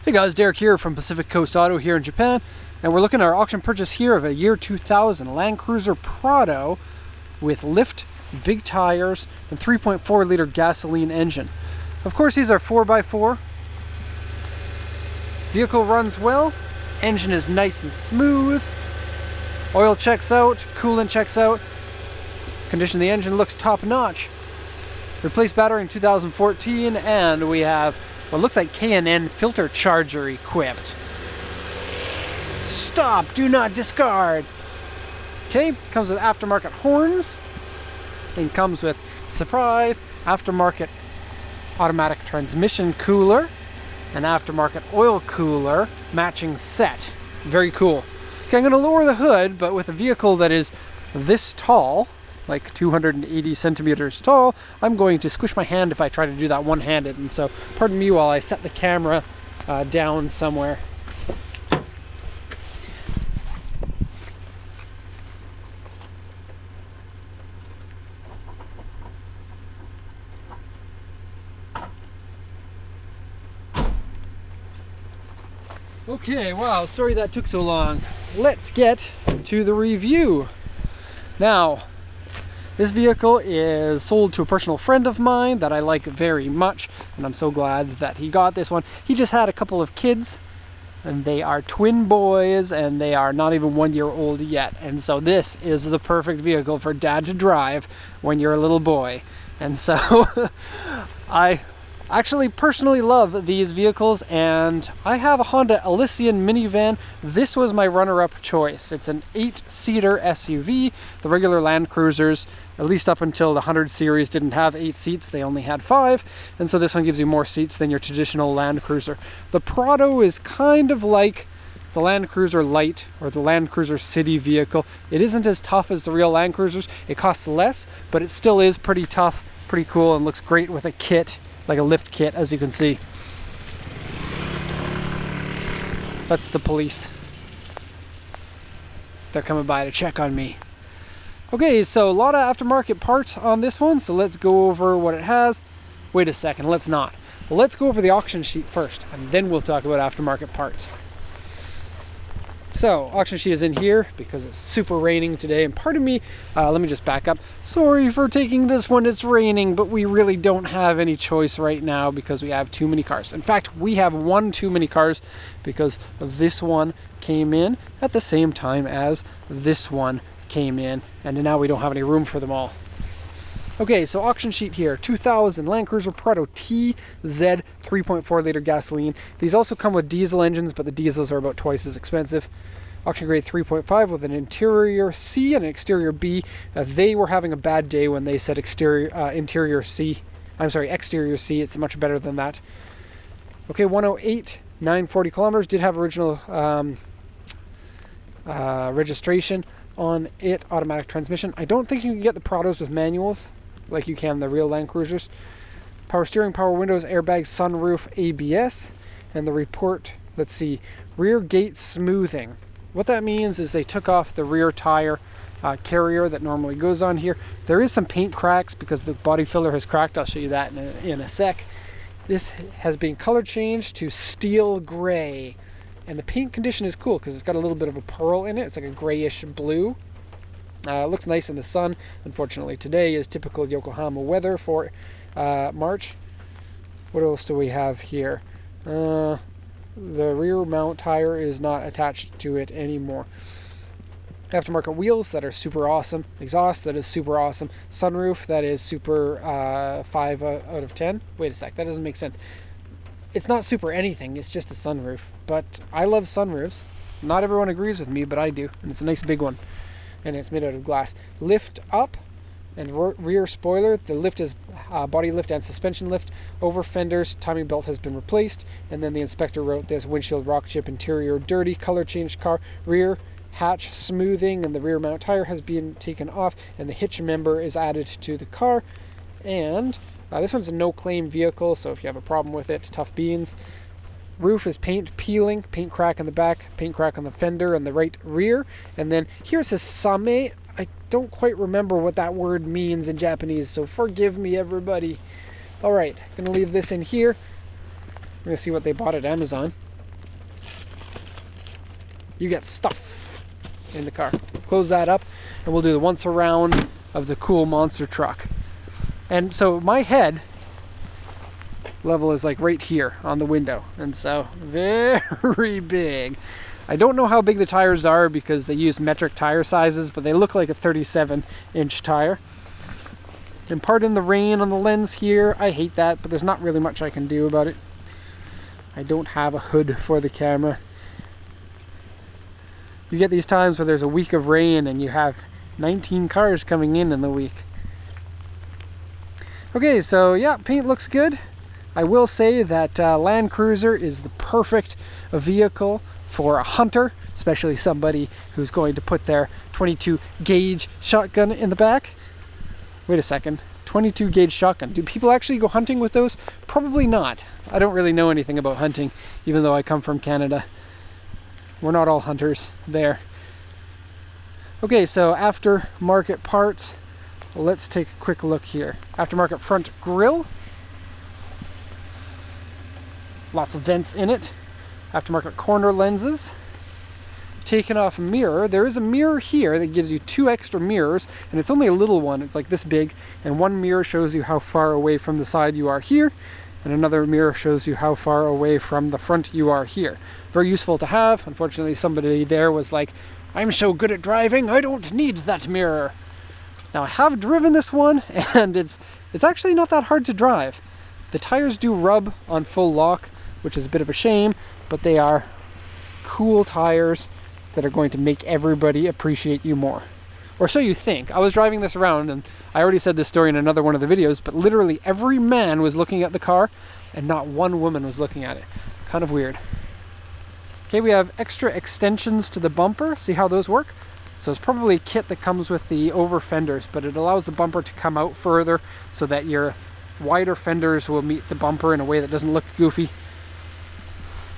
Hey guys, Derek here from Pacific Coast Auto here in Japan, and we're looking at our auction purchase here of a year 2000 Land Cruiser Prado with lift, big tires, and 3.4 liter gasoline engine. Of course, these are 4x4. Vehicle runs well, engine is nice and smooth, oil checks out, coolant checks out, condition of the engine looks top notch. Replaced battery in 2014, and we have what looks like K&N filter charger equipped. Stop, do not discard. Okay, comes with aftermarket horns and comes with, surprise, aftermarket automatic transmission cooler, an aftermarket oil cooler matching set. Very cool. Okay, I'm going to lower the hood, but with a vehicle that is this tall, like 280 centimeters tall, I'm going to squish my hand if I try to do that one-handed, and so pardon me while I set the camera down somewhere. Okay, wow, sorry that took so long. Let's get to the review. Now, this vehicle is sold to a personal friend of mine that I like very much, and I'm so glad that he got this one. He just had a couple of kids, and they are twin boys, and they are not even 1 year old yet. And so this is the perfect vehicle for dad to drive when you're a little boy. And so I actually personally love these vehicles, and I have a Honda Elysian minivan. This was my runner-up choice. It's an 8-seater SUV. The regular Land Cruisers, at least up until the 100 series, didn't have 8 seats. They only had 5, and so this one gives you more seats than your traditional Land Cruiser. The Prado is kind of like the Land Cruiser Light or the Land Cruiser City vehicle. It isn't as tough as the real Land Cruisers. It costs less, but it still is pretty tough, pretty cool, and looks great with a kit, like a lift kit, as you can see. That's the police. They're coming by to check on me. Okay, so a lot of aftermarket parts on this one, so let's go over what it has. Wait a second, let's not. Well, let's go over the auction sheet first, and then we'll talk about aftermarket parts. So, auction sheet is in here because it's super raining today, and pardon me, let me just back up. Sorry for taking this one, it's raining, but we really don't have any choice right now because we have too many cars. In fact, we have one too many cars because this one came in at the same time as this one came in, and now we don't have any room for them all. Okay, so auction sheet here, 2000 Land Cruiser Prado TZ 3.4 liter gasoline. These also come with diesel engines, but the diesels are about twice as expensive. Auction grade 3.5 with an interior C and an exterior B. They were having a bad day when they said exterior C. It's much better than that. Okay, 108, 940 kilometers. Did have original registration on it, automatic transmission. I don't think you can get the Prados with manuals like you can the real Land Cruisers. Power steering, power windows, airbags, sunroof, ABS, and the report, let's see, rear gate smoothing. What that means is they took off the rear tire carrier that normally goes on here. There is some paint cracks because the body filler has cracked. I'll show you that in a sec. This has been color changed to steel gray, and the paint condition is cool because it's got a little bit of a pearl in it. It's like a grayish blue. It looks nice in the sun. Unfortunately, today is typical Yokohama weather for March. What else do we have here? The rear mount tire is not attached to it anymore. Aftermarket wheels that are super awesome. Exhaust that is super awesome. Sunroof that is super 5 out of 10. Wait a sec, that doesn't make sense. It's not super anything, it's just a sunroof. But I love sunroofs. Not everyone agrees with me, but I do. And it's a nice big one. And it's made out of glass. Lift up and rear spoiler. The lift is body lift and suspension lift. Over fenders, timing belt has been replaced. And then the inspector wrote this: windshield rock chip, interior dirty, color changed car, rear hatch smoothing, and the rear mount tire has been taken off, and the hitch member is added to the car. And this one's a no claim vehicle, so if you have a problem with it, tough beans. Roof is paint peeling, paint crack in the back, paint crack on the fender and the right rear. And then here it says Same. I don't quite remember what that word means in Japanese, so forgive me, everybody. All right, gonna leave this in here. We're gonna see what they bought at Amazon. you get stuff in the car. Close that up and we'll do the once around of the cool monster truck. And so my head level is like right here on the window, and so very big. I don't know how big the tires are because they use metric tire sizes, but they look like a 37-inch tire. And pardon the rain on the lens here, I hate that, but there's not really much I can do about it. I don't have a hood for the camera. You get these times where there's a week of rain and you have 19 cars coming in the week. Okay, so yeah, paint looks good. I will say that Land Cruiser is the perfect vehicle for a hunter, especially somebody who's going to put their 22 gauge shotgun in the back. Wait a second, 22 gauge shotgun. Do people actually go hunting with those? Probably not. I don't really know anything about hunting, even though I come from Canada. We're not all hunters there. Okay, so aftermarket parts. Let's take a quick look here. Aftermarket front grille. Lots of vents in it. Aftermarket corner lenses. Taken off mirror. There is a mirror here that gives you 2 extra mirrors, and it's only a little one. It's like this big, and one mirror shows you how far away from the side you are here, and another mirror shows you how far away from the front you are here. Very useful to have. Unfortunately, somebody there was like, I'm so good at driving, I don't need that mirror. Now I have driven this one, and it's actually not that hard to drive. The tires do rub on full lock, which is a bit of a shame, but they are cool tires that are going to make everybody appreciate you more. Or so you think. I was driving this around, and I already said this story in another one of the videos, but literally every man was looking at the car, and not one woman was looking at it. Kind of weird. Okay, we have extra extensions to the bumper. See how those work? So it's probably a kit that comes with the over fenders, but it allows the bumper to come out further so that your wider fenders will meet the bumper in a way that doesn't look goofy.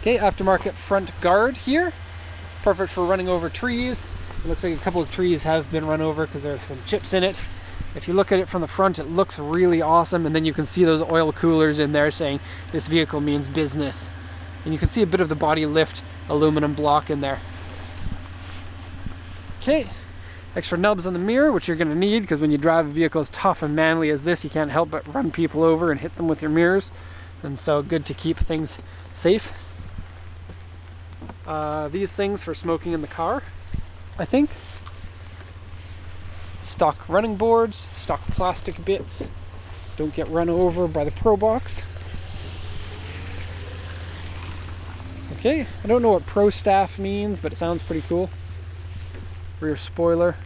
Okay, aftermarket front guard here. Perfect for running over trees. It looks like a couple of trees have been run over because there are some chips in it. If you look at it from the front, it looks really awesome, and then you can see those oil coolers in there saying this vehicle means business. And you can see a bit of the body lift aluminum block in there. Okay, extra nubs on the mirror, which you're going to need because when you drive a vehicle as tough and manly as this, you can't help but run people over and hit them with your mirrors. And so good to keep things safe. These things for smoking in the car, I think. Stock running boards, stock plastic bits. Don't get run over by the Pro Box. Okay, I don't know what Pro Staff means, but it sounds pretty cool. Rear spoiler.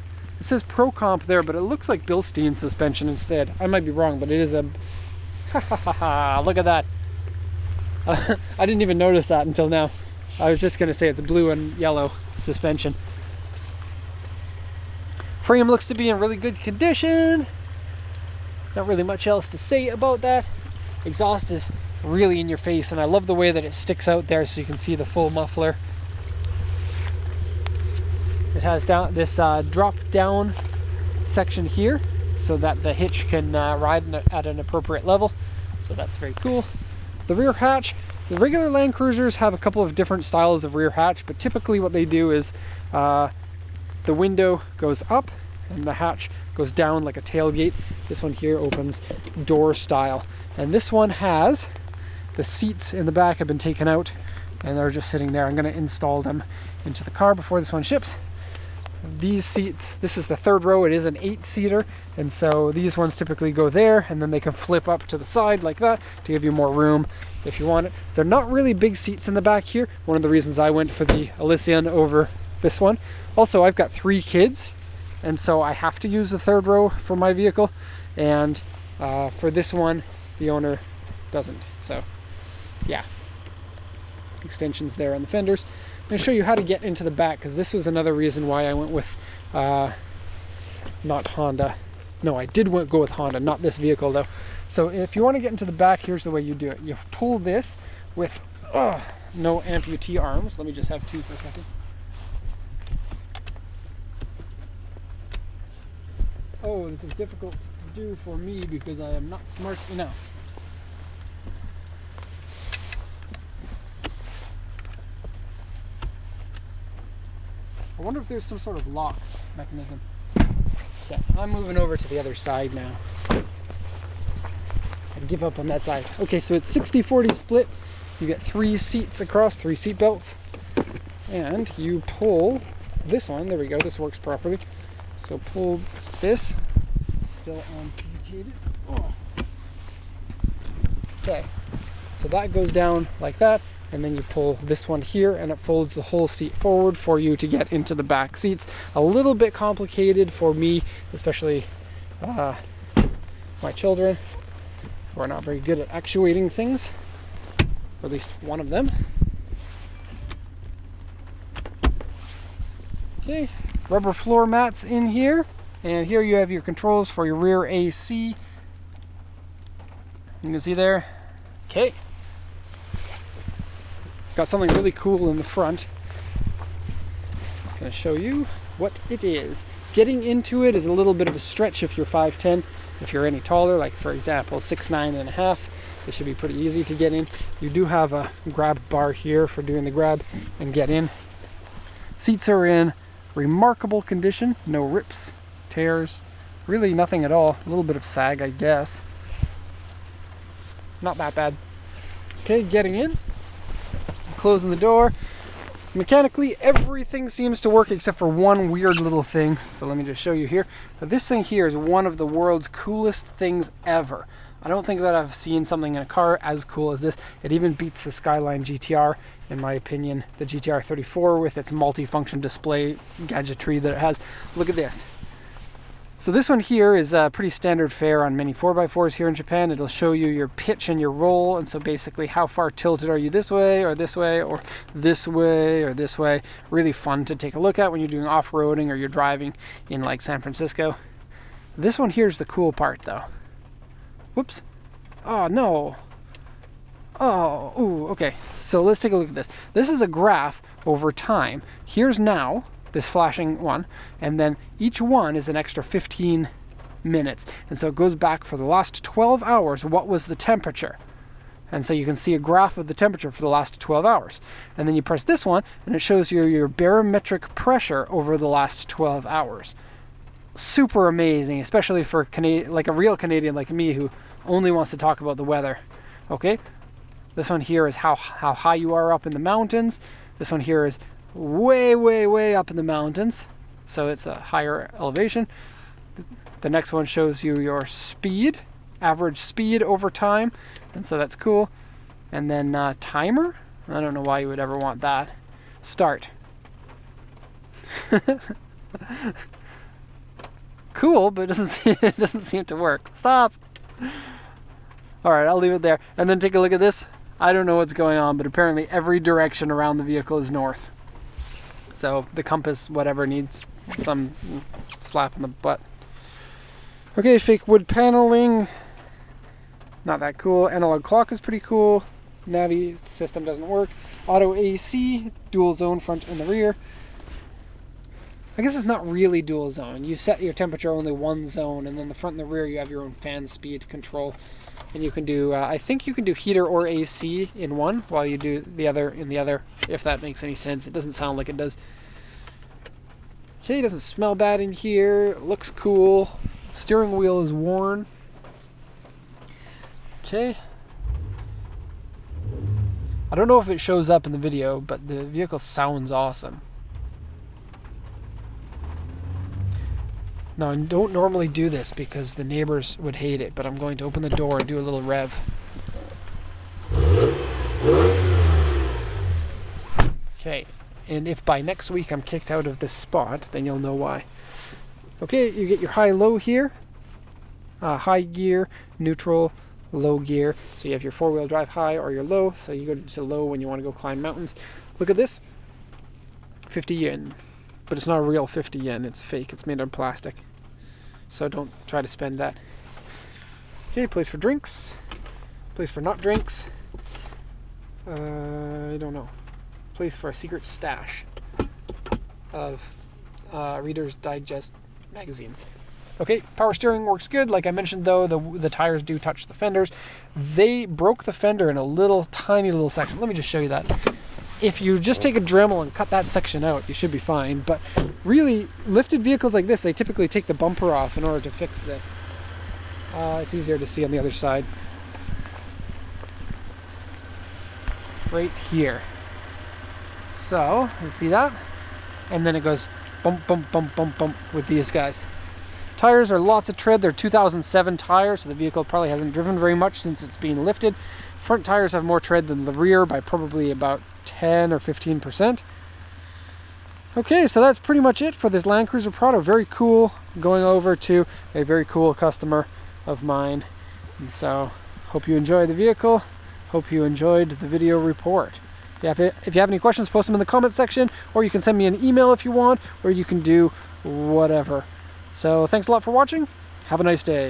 It says Pro Comp there, but it looks like Bilstein suspension instead. I might be wrong, but it is a... Look at that. I didn't even notice that until now. I was just going to say it's blue and yellow suspension. Frame looks to be in really good condition. Not really much else to say about that. Exhaust is really in your face, and I love the way that it sticks out there so you can see the full muffler. It has this drop down section here so that the hitch can ride at an appropriate level. So that's very cool. The rear hatch. The regular Land Cruisers have a couple of different styles of rear hatch, but typically what they do is the window goes up and the hatch goes down like a tailgate. This one here opens door style. And this one has the seats in the back have been taken out and they're just sitting there. I'm going to install them into the car before this one ships. These seats, this is the third row, it is an 8-seater, and so these ones typically go there and then they can flip up to the side like that to give you more room if you want it. They're not really big seats in the back here. One of the reasons I went for the Elysian over this one. Also, I've got 3 kids, and so I have to use the third row for my vehicle, and for this one the owner doesn't. So yeah, extensions there on the fenders. I'm going to show you how to get into the back, because this was another reason why I went with not Honda. No, I did go with Honda, not this vehicle though. So if you want to get into the back, here's the way you do it. You pull this with no amputee arms. Let me just have 2 for a second. Oh, this is difficult to do for me because I am not smart enough. I wonder if there's some sort of lock mechanism. Okay, I'm moving over to the other side now. I give up on that side. Okay, so it's 60-40 split. You get 3 seats across, 3 seat belts. And you pull this one. There we go, this works properly. So pull this. Still amputated. Oh. Okay, so that goes down like that. And then you pull this one here and it folds the whole seat forward for you to get into the back seats. A little bit complicated for me, especially my children who are not very good at actuating things, or at least one of them. Okay, rubber floor mats in here, and here you have your controls for your rear AC. You can see there. Okay. Got something really cool in the front. I'm going to show you what it is. Getting into it is a little bit of a stretch if you're 5'10". If you're any taller, like for example 6'9.5", it should be pretty easy to get in. You do have a grab bar here for doing the grab and get in. Seats are in remarkable condition. No rips, tears, really nothing at all. A little bit of sag, I guess. Not that bad. Okay, getting in. Closing the door. Mechanically, everything seems to work except for one weird little thing. So let me just show you here. This thing here is one of the world's coolest things ever. I don't think that I've seen something in a car as cool as this. It even beats the Skyline GTR, in my opinion, the GTR 34 with its multi-function display gadgetry that it has. Look at this. So this one here is pretty standard fare on many 4x4s here in Japan. It'll show you your pitch and your roll, and so basically how far tilted are you this way or this way or this way or this way. Really fun to take a look at when you're doing off-roading or you're driving in like San Francisco. This one here is the cool part though. Whoops. Oh no. Oh, ooh, okay. So let's take a look at this. This is a graph over time. Here's now, this flashing one, and then each one is an extra 15 minutes. And so it goes back for the last 12 hours, what was the temperature? And so you can see a graph of the temperature for the last 12 hours. And then you press this one, and it shows you your barometric pressure over the last 12 hours. Super amazing, especially for like a real Canadian like me who only wants to talk about the weather. Okay, this one here is how high you are up in the mountains. This one here is way up in the mountains, so it's a higher elevation. The next one shows you your speed, average speed over time, and so that's cool. And then timer, I don't know why you would ever want that. Start. Cool, but it doesn't seem to work. Stop. All right, I'll leave it there. And then take a look at this. I don't know what's going on, but apparently every direction around the vehicle is north. So the compass, whatever, needs some slap in the butt. Okay, fake wood paneling. Not that cool. Analog clock is pretty cool. Navi system doesn't work. Auto AC, dual zone front and the rear. I guess it's not really dual zone. You set your temperature only one zone, and then the front and the rear you have your own fan speed control. And you can do, I think you can do heater or AC in one while you do the other in the other, if that makes any sense. It doesn't sound like it does. Okay, it doesn't smell bad in here. It looks cool. Steering wheel is worn. Okay. I don't know if it shows up in the video, but the vehicle sounds awesome. Now, I don't normally do this because the neighbors would hate it, but I'm going to open the door and do a little rev. Okay, and if by next week I'm kicked out of this spot, then you'll know why. Okay, you get your high-low here. High gear, neutral, low gear. So you have your four-wheel drive high or your low, so you go to low when you want to go climb mountains. Look at this. 50 yen. But it's not a real 50 yen, it's fake, it's made of plastic. So don't try to spend that. Okay, place for drinks. Place for not drinks. I don't know. Place for a secret stash of Reader's Digest magazines. Okay, power steering works good. Like I mentioned though, the tires do touch the fenders. They broke the fender in a tiny little section. Let me just show you that. if you just take a Dremel and cut that section out, you should be fine. But really, lifted vehicles like this, they typically take the bumper off in order to fix this. It's easier to see on the other side. Right here. So, you see that? And then it goes bump, bump, bump, bump, bump with these guys. Tires are lots of tread. They're 2007 tires, so the vehicle probably hasn't driven very much since it's being lifted. Front tires have more tread than the rear by probably about 10 or 15%. Okay, so that's pretty much it for this Land Cruiser Prado. Very cool, going over to a very cool customer of mine. And so, hope you enjoyed the vehicle. Hope you enjoyed the video report. If you have any questions, post them in the comment section, or you can send me an email if you want, or you can do whatever. So thanks a lot for watching. Have a nice day.